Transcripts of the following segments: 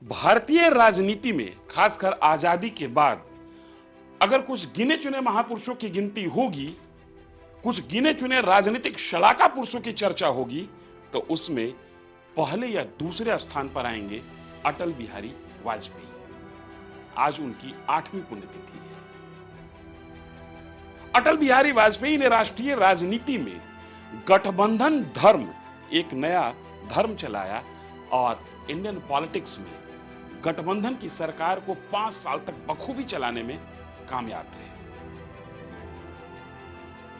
भारतीय राजनीति में खासकर आजादी के बाद अगर कुछ गिने चुने महापुरुषों की गिनती होगी, कुछ गिने चुने राजनीतिक शलाका पुरुषों की चर्चा होगी, तो उसमें पहले या दूसरे स्थान पर आएंगे अटल बिहारी वाजपेयी। आज उनकी 8वीं पुण्यतिथि है। अटल बिहारी वाजपेयी ने राष्ट्रीय राजनीति में गठबंधन धर्म, एक नया धर्म चलाया और इंडियन पॉलिटिक्स में गठबंधन की सरकार को 5 साल तक बखूबी चलाने में कामयाब रहे।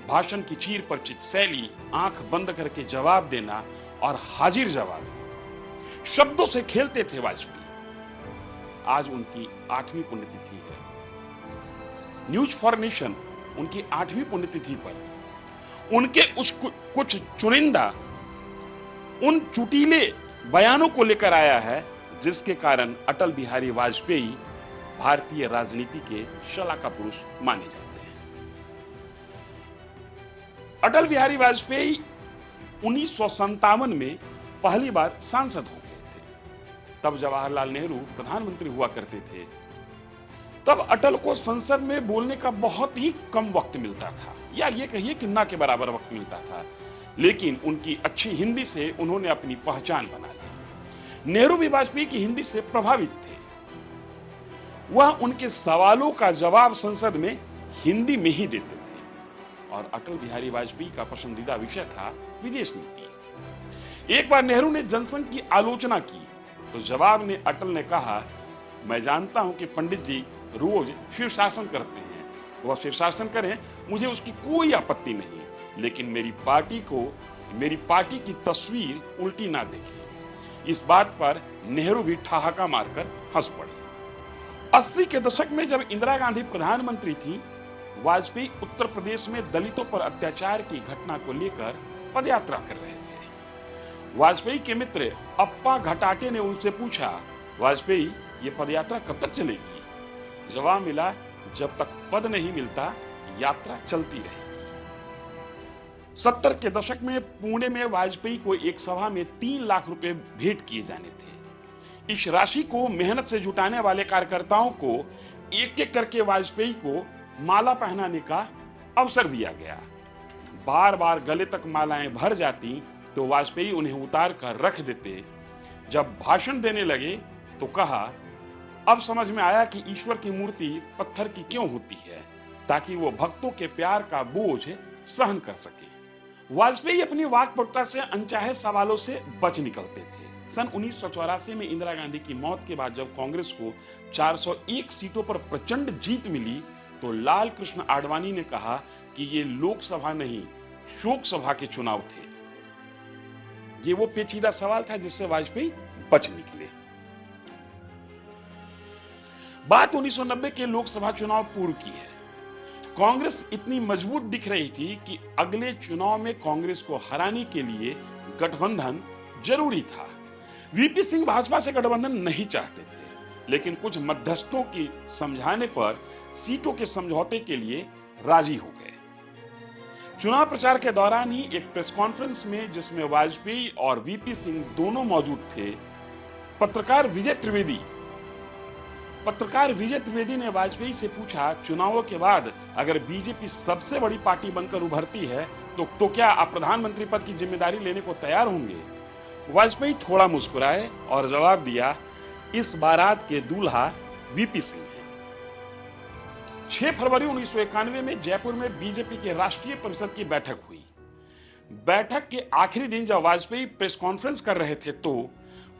भाषण की चीर परिचित शैली, आंख बंद करके जवाब देना और हाजिर जवाब, शब्दों से खेलते थे वाजपेयी। आज उनकी 8वीं पुण्यतिथि है। न्यूज फॉर नेशन उनकी 8वीं पुण्यतिथि पर उनके कुछ चुनिंदा उन चुटीले बयानों को लेकर आया है जिसके कारण अटल बिहारी वाजपेयी भारतीय राजनीति के शलाका पुरुष माने जाते हैं। अटल बिहारी वाजपेयी 1957 में पहली बार सांसद हो गए थे। तब जवाहरलाल नेहरू प्रधानमंत्री हुआ करते थे। तब अटल को संसद में बोलने का बहुत ही कम वक्त मिलता था, या ये कहिए कि ना के बराबर वक्त मिलता था, लेकिन उनकी अच्छी हिंदी से उन्होंने अपनी पहचान बना ली। नेहरू भी वाजपेयी की हिंदी से प्रभावित थे। वह उनके सवालों का जवाब संसद में हिंदी में ही देते थे और अटल बिहारी वाजपेयी का पसंदीदा विषय था विदेश नीति। एक बार नेहरू ने जनसंघ की आलोचना की तो जवाब में अटल ने कहा, मैं जानता हूं कि पंडित जी रोज शीर्षासन करते हैं, वह शीर्षासन करें, मुझे उसकी कोई आपत्ति नहीं, लेकिन मेरी पार्टी की तस्वीर उल्टी ना देखें। इस बात पर नेहरू भी ठहाका मारकर हंस पड़े। 80 के दशक में जब इंदिरा गांधी प्रधानमंत्री थी, वाजपेयी उत्तर प्रदेश में दलितों पर अत्याचार की घटना को लेकर पदयात्रा कर रहे थे। वाजपेयी के मित्र अप्पा घटाटे ने उनसे पूछा, वाजपेयी ये पदयात्रा कब तक चलेगी? जवाब मिला, जब तक पद नहीं मिलता यात्रा चलती रहेगी। 70 के दशक में पुणे में वाजपेयी को एक सभा में 3 लाख रुपए भेंट किए जाने थे। इस राशि को मेहनत से जुटाने वाले कार्यकर्ताओं को एक एक करके वाजपेयी को माला पहनाने का अवसर दिया गया। बार बार गले तक मालाएं भर जाती तो वाजपेयी उन्हें उतार कर रख देते। जब भाषण देने लगे तो कहा, अब समझ में आया कि ईश्वर की मूर्ति पत्थर की क्यों होती है, ताकि वो भक्तों के प्यार का बोझ सहन कर सके। वाजपेयी अपनी वाक्पटुता से अनचाहे सवालों से बच निकलते थे। सन 1984 में इंदिरा गांधी की मौत के बाद जब कांग्रेस को 401 सीटों पर प्रचंड जीत मिली तो लाल कृष्ण आडवाणी ने कहा कि ये लोकसभा नहीं, शोक सभा के चुनाव थे। ये वो पेचीदा सवाल था जिससे वाजपेयी बच निकले। बात 1990 के लोकसभा चुनाव पूर्व की है। कांग्रेस इतनी मजबूत दिख रही थी कि अगले चुनाव में कांग्रेस को हराने के लिए गठबंधन जरूरी था। वीपी सिंह भाजपा से गठबंधन नहीं चाहते थे, लेकिन कुछ मध्यस्थों की समझाने पर सीटों के समझौते के लिए राजी हो गए। चुनाव प्रचार के दौरान ही एक प्रेस कॉन्फ्रेंस में, जिसमें वाजपेयी और वीपी सिंह दोनों मौजूद थे, पत्रकार विजय त्रिवेदी ने वाजपेयी से पूछा, चुनावों के बाद अगर बीजेपी सबसे बड़ी पार्टी बनकर उभरती है तो क्या आप प्रधानमंत्री पद की जिम्मेदारी लेने को तैयार होंगे? वाजपेयी थोड़ा मुस्कुराए और जवाब दिया, इस बारात के दूल्हा वीपी सिंह हैं। 6 फरवरी 1991 में जयपुर में बीजेपी के राष्ट्रीय परिषद की बैठक हुई। बैठक के आखिरी दिन जब वाजपेयी प्रेस कॉन्फ्रेंस कर रहे थे तो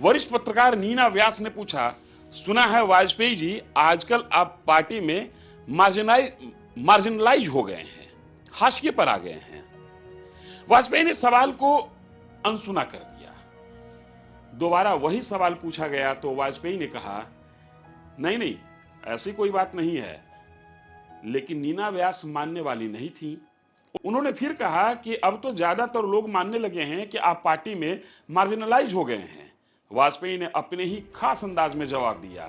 वरिष्ठ पत्रकार नीना व्यास ने पूछा, सुना है वाजपेयी जी आजकल आप पार्टी में मार्जिनलाइज हो गए हैं, हाशिए पर आ गए हैं। वाजपेयी ने सवाल को अनसुना कर दिया। दोबारा वही सवाल पूछा गया तो वाजपेयी ने कहा, नहीं, ऐसी कोई बात नहीं है। लेकिन नीना व्यास मानने वाली नहीं थी। उन्होंने फिर कहा कि अब तो ज्यादातर लोग मानने लगे हैं कि आप पार्टी में मार्जिनलाइज हो गए हैं। वाजपेयी ने अपने ही खास अंदाज में जवाब दिया,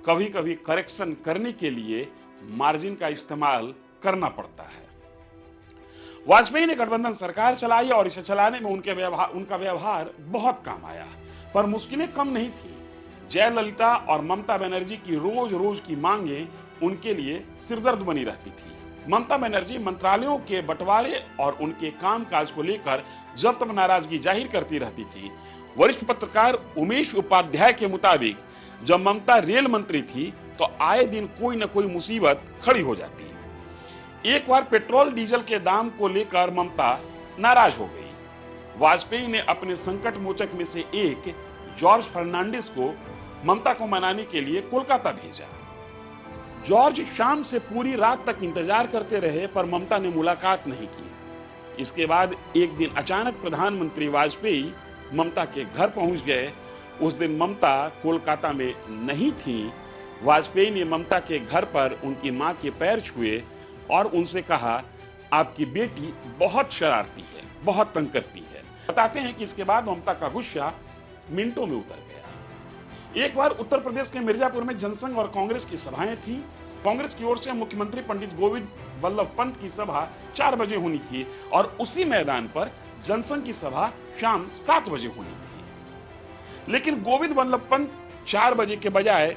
कभी कभी करेक्शन करने के लिए मार्जिन का इस्तेमाल करना पड़ता है। वाजपेयी ने गठबंधन सरकार चलाई और इसे चलाने में उनका व्यवहार बहुत काम आया, पर मुश्किलें कम नहीं थी। जयललिता और ममता बनर्जी की रोज रोज की मांगे उनके लिए सिरदर्द बनी रहती थी। ममता बनर्जी मंत्रालयों के बंटवारे और उनके कामकाज को लेकर जब तक नाराजगी जाहिर करती रहती थी। वरिष्ठ पत्रकार उमेश उपाध्याय के मुताबिक जब ममता रेल मंत्री थी तो आए दिन कोई न कोई मुसीबत खड़ी हो जाती। एक बार पेट्रोल डीजल के दाम को लेकर ममता नाराज हो गई। वाजपेयी ने अपने संकट मोचक में से एक जॉर्ज फर्नांडिस को ममता को मनाने के लिए कोलकाता भेजा। जॉर्ज शाम से पूरी रात तक इंतजार करते रहे पर ममता ने मुलाकात नहीं की। इसके बाद एक दिन अचानक प्रधानमंत्री वाजपेयी ममता के घर पहुंच गए। उस दिन ममता कोलकाता में नहीं थी। वाजपेयी ने ममता के घर पर उनकी मां के पैर छुए और उनसे कहा, आपकी बेटी बहुत शरारती है, बहुत तंग करती है। बताते हैं कि इसके बाद ममता का गुस्सा मिनटों में उतर गया। एक बार उत्तर प्रदेश के मिर्जापुर में जनसंघ और कांग्रेस की सभाएं थी। कांग्रेस की ओर से मुख्यमंत्री पंडित गोविंद वल्लभ पंत की सभा 4 बजे होनी थी और उसी मैदान पर जनसंघ की सभा शाम 7 बजे होनी थी। लेकिन गोविंद वल्लभ पंत 4 बजे के बजाय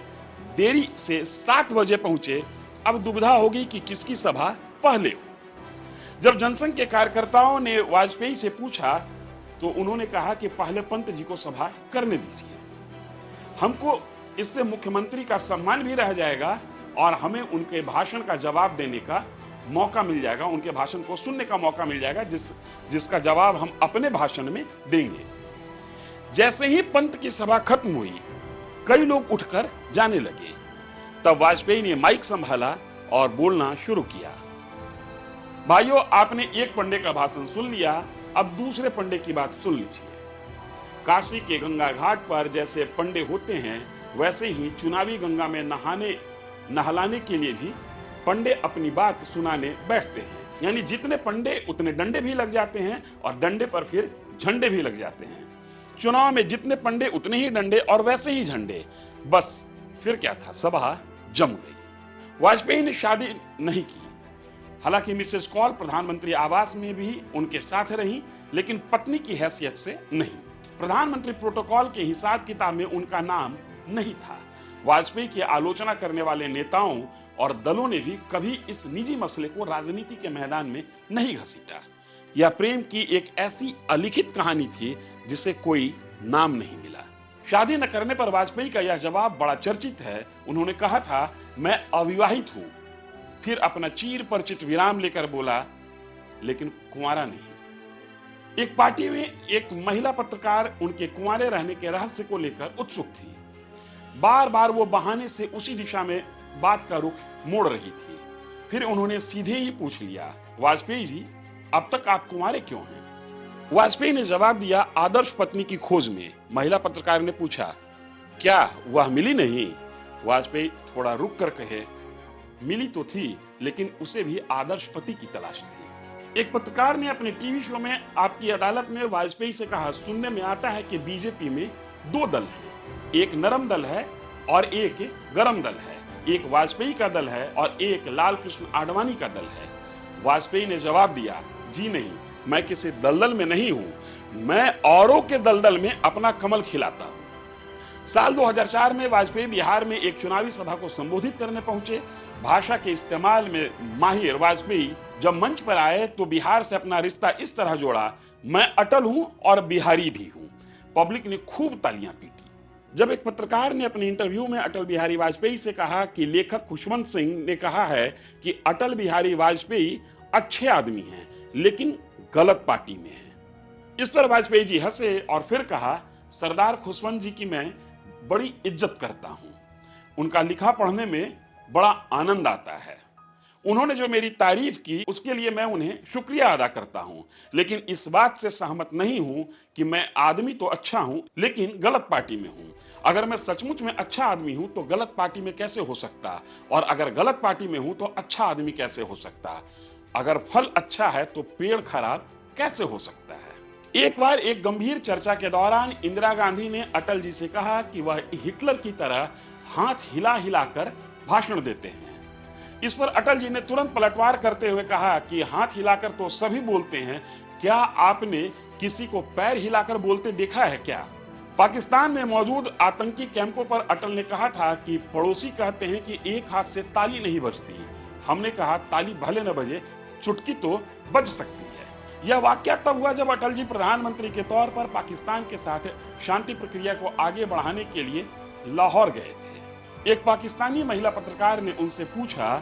देरी से 7 बजे पहुंचे। अब दुविधा होगी कि किसकी सभा पहले हो। जब जनसंघ के कार्यकर्ताओं ने वाजपेयी से पूछा तो उन्होंने कहा कि पहले पंत जी को सभा करने दीजिए, हमको इससे मुख्यमंत्री का सम्मान भी रह जाएगा और हमें उनके भाषण का जवाब देने का मौका मिल जाएगा, उनके भाषण को सुनने का मौका मिल जाएगा जिसका जवाब हम अपने भाषण में देंगे। जैसे ही पंत की सभा खत्म हुई कई लोग उठकर जाने लगे। तब वाजपेयी ने माइक संभाला और बोलना शुरू किया, भाइयों आपने एक पंडे का भाषण सुन लिया, अब दूसरे पंडे की बात सुन लीजिए। काशी के गंगा घाट पर जैसे पंडे होते हैं वैसे ही चुनावी गंगा में नहलाने के लिए भी पंडे अपनी बात सुनाने बैठते हैं। यानी जितने पंडे उतने डंडे भी लग जाते हैं और डंडे पर फिर झंडे भी लग जाते हैं। चुनाव में जितने पंडे उतने ही डंडे और वैसे ही झंडे। बस फिर क्या था, सभा जम गई। वाजपेयी ने शादी नहीं की। हालांकि मिसेस कौल प्रधानमंत्री आवास में भी उनके साथ रही, लेकिन पत्नी की हैसियत से नहीं। प्रधानमंत्री प्रोटोकॉल के हिसाब किताब में उनका नाम नहीं था। वाजपेयी की आलोचना करने वाले नेताओं और दलों ने भी कभी इस निजी मसले को राजनीति के मैदान में नहीं घसीटा। यह प्रेम की एक ऐसी अलिखित कहानी थी जिसे कोई नाम नहीं मिला। शादी न करने पर वाजपेयी का यह जवाब बड़ा चर्चित है। उन्होंने कहा था, मैं अविवाहित हूं। फिर अपना चीर परिचित विराम लेकर बोला, लेकिन कुंवारा नहीं। एक पार्टी में एक महिला पत्रकार उनके कुंवारे रहने के रहस्य को लेकर उत्सुक थी। बार बार वो बहाने से उसी दिशा में बात का रुख मोड़ रही थी। फिर उन्होंने सीधे ही पूछ लिया, वाजपेयी जी अब तक आप कुंवारे क्यों हैं? वाजपेयी ने जवाब दिया, आदर्श पत्नी की खोज में। महिला पत्रकार ने पूछा, क्या वह मिली नहीं? वाजपेयी थोड़ा रुक कर कहे, मिली तो थी लेकिन उसे भी आदर्श पति की तलाश थी। एक पत्रकार ने अपने टीवी शो में आपकी अदालत में वाजपेयी से कहा, सुनने में आता है कि बीजेपी में 2 दल हैं, एक नरम दल है और एक गरम दल है, एक वाजपेयी का दल है और एक लाल कृष्ण आडवाणी का दल है। वाजपेयी ने जवाब दिया, जी नहीं, मैं किसी दलदल में नहीं हूं, मैं औरों के दलदल में अपना कमल खिलाता हूं। साल 2004 में वाजपेयी बिहार में एक चुनावी सभा को संबोधित करने पहुंचे। भाषा के इस्तेमाल में माहिर वाजपेयी जब मंच पर आए तो बिहार से अपना रिश्ता इस तरह जोड़ा, मैं अटल हूं और बिहारी भी हूं। पब्लिक ने खूब तालियां पीटी। जब एक पत्रकार ने अपने इंटरव्यू में अटल बिहारी वाजपेयी से कहा कि लेखक खुशवंत सिंह ने कहा है कि अटल बिहारी वाजपेयी अच्छे आदमी हैं लेकिन गलत पार्टी में हैं। इस पर वाजपेयी जी हंसे और फिर कहा, सरदार खुशवंत जी की मैं बड़ी इज्जत करता हूं, उनका लिखा पढ़ने में बड़ा आनंद आता है। उन्होंने जो मेरी तारीफ की उसके लिए मैं उन्हें शुक्रिया अदा करता हूं, लेकिन इस बात से सहमत नहीं हूं कि मैं आदमी तो अच्छा हूं लेकिन गलत पार्टी में हूं। अगर मैं सचमुच में अच्छा आदमी हूं तो गलत पार्टी में कैसे हो सकता, और अगर गलत पार्टी में हूं तो अच्छा आदमी कैसे हो सकता? अगर फल अच्छा है तो पेड़ खराब कैसे हो सकता है? एक बार एक गंभीर चर्चा के दौरान इंदिरा गांधी ने अटल जी से कहा कि वह हिटलर की तरह हाथ हिला हिलाकर भाषण देते हैं। इस पर अटल जी ने तुरंत पलटवार करते हुए कहा कि हाथ हिलाकर तो सभी बोलते हैं, क्या आपने किसी को पैर हिलाकर बोलते देखा है क्या? पाकिस्तान में मौजूद आतंकी कैंपों पर अटल ने कहा था कि पड़ोसी कहते हैं कि एक हाथ से ताली नहीं बजती। हमने कहा ताली भले न बजे, चुटकी तो बज सकती है। यह वाकया तब हुआ जब अटल जी प्रधानमंत्री के तौर पर पाकिस्तान के साथ शांति प्रक्रिया को आगे बढ़ाने के लिए लाहौर गए थे। एक पाकिस्तानी महिला पत्रकार ने उनसे पूछा,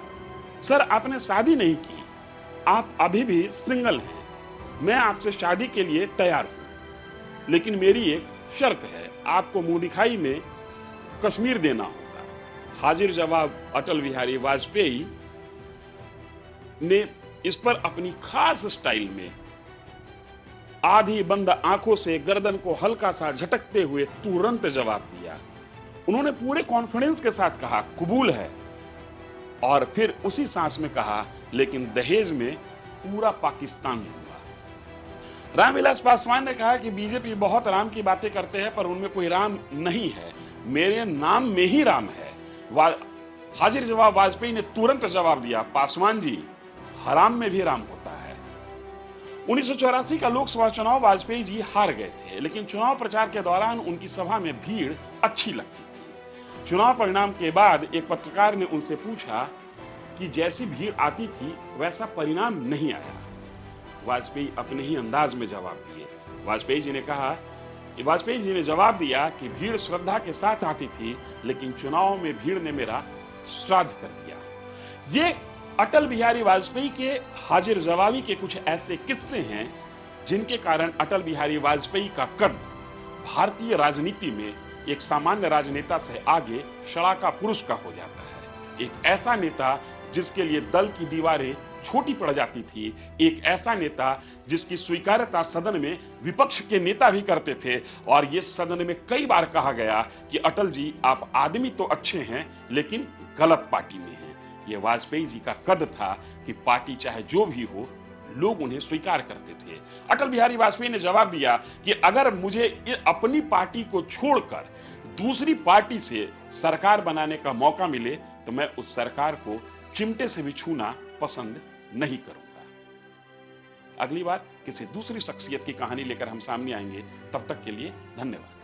सर आपने शादी नहीं की, आप अभी भी सिंगल हैं, मैं आपसे शादी के लिए तैयार हूं, लेकिन मेरी एक शर्त है, आपको मुंह दिखाई में कश्मीर देना होगा। हाजिर जवाब अटल बिहारी वाजपेयी ने इस पर अपनी खास स्टाइल में आधी बंद आंखों से गर्दन को हल्का सा झटकते हुए तुरंत जवाब दिया। उन्होंने पूरे कॉन्फिडेंस के साथ कहा, कबूल है, और फिर उसी सांस में कहा, लेकिन दहेज में पूरा पाकिस्तान दूंगा। रामविलास पासवान ने कहा कि बीजेपी बहुत राम की बातें करते हैं, पर उनमें कोई राम नहीं है, मेरे नाम में ही राम है। हाजिर जवाब वाजपेयी ने तुरंत जवाब दिया, पासवान जी, हराम में भी राम होता है। 1984 का लोकसभा चुनाव वाजपेयी जी हार गए थे, लेकिन चुनाव प्रचार के दौरान उनकी सभा में भीड़ अच्छी लगती थी। चुनाव परिणाम के बाद एक पत्रकार ने उनसे पूछा कि जैसी भीड़ आती थी वैसा परिणाम नहीं आया। वाजपेयी अपने ही अंदाज में जवाब दिए। वाजपेयी जी ने जवाब दिया कि भीड़ श्रद्धा के साथ आती थी, लेकिन चुनाव में भीड़ ने मेरा श्राद्ध कर दिया। ये अटल बिहारी वाजपेयी के हाजिर जवाबी के कुछ ऐसे किस्से हैं जिनके कारण अटल बिहारी वाजपेयी का कद भारतीय राजनीति में एक सामान्य राजनेता से आगे शलाका पुरुष का हो जाता है। एक ऐसा नेता जिसके लिए दल की दीवारें छोटी पड़ जाती थी, एक ऐसा नेता जिसकी स्वीकार्यता सदन में विपक्ष के नेता भी करते थे, और ये सदन में कई बार कहा गया कि अटल जी आप आदमी तो अच्छे हैं लेकिन गलत पार्टी में हैं। ये वाजपेयी जी का कद था कि पार्टी चाहे जो भी हो, लोग उन्हें स्वीकार करते थे। अटल बिहारी वाजपेयी ने जवाब दिया कि अगर मुझे अपनी पार्टी को छोड़कर दूसरी पार्टी से सरकार बनाने का मौका मिले तो मैं उस सरकार को चिमटे से भी छूना पसंद नहीं करूंगा। अगली बार किसी दूसरी शख्सियत की कहानी लेकर हम सामने आएंगे। तब तक के लिए धन्यवाद।